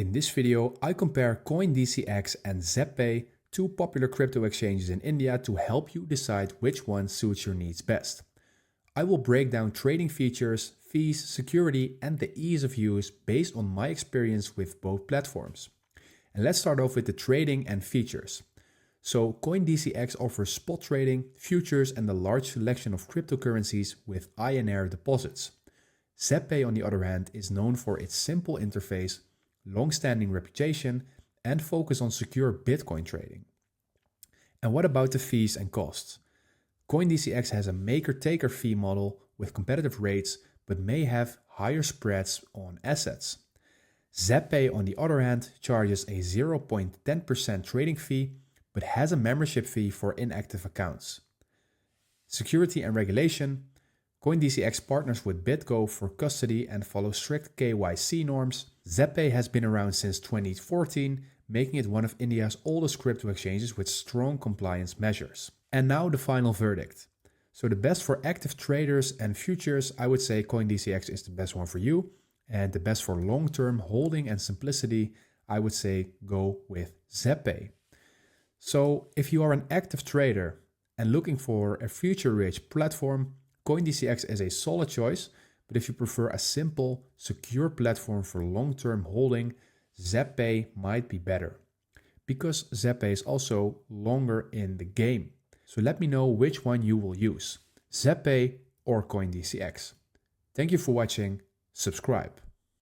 In this video, I compare CoinDCX and Zebpay, two popular crypto exchanges in India, to help you decide which one suits your needs best. I will break down trading features, fees, security, and the ease of use based on my experience with both platforms. And let's start off with the trading and features. So CoinDCX offers spot trading, futures, and a large selection of cryptocurrencies with INR deposits. Zebpay, on the other hand, is known for its simple interface, long-standing reputation, and focus on secure Bitcoin trading. And what about the fees and costs? CoinDCX has a maker-taker fee model with competitive rates, but may have higher spreads on assets. Zebpay, on the other hand, charges a 0.10% trading fee, but has a membership fee for inactive accounts. Security and regulation. CoinDCX partners with BitGo for custody and follows strict KYC norms. Zebpay has been around since 2014, making it one of India's oldest crypto exchanges with strong compliance measures. And now the final verdict. So the best for active traders and futures, I would say CoinDCX is the best one for you. And the best for long-term holding and simplicity, I would say go with Zebpay. So if you are an active trader and looking for a future-rich platform, CoinDCX is a solid choice, but if you prefer a simple, secure platform for long-term holding, Zebpay might be better, because Zebpay is also longer in the game. So let me know which one you will use, Zebpay or CoinDCX. Thank you for watching. Subscribe.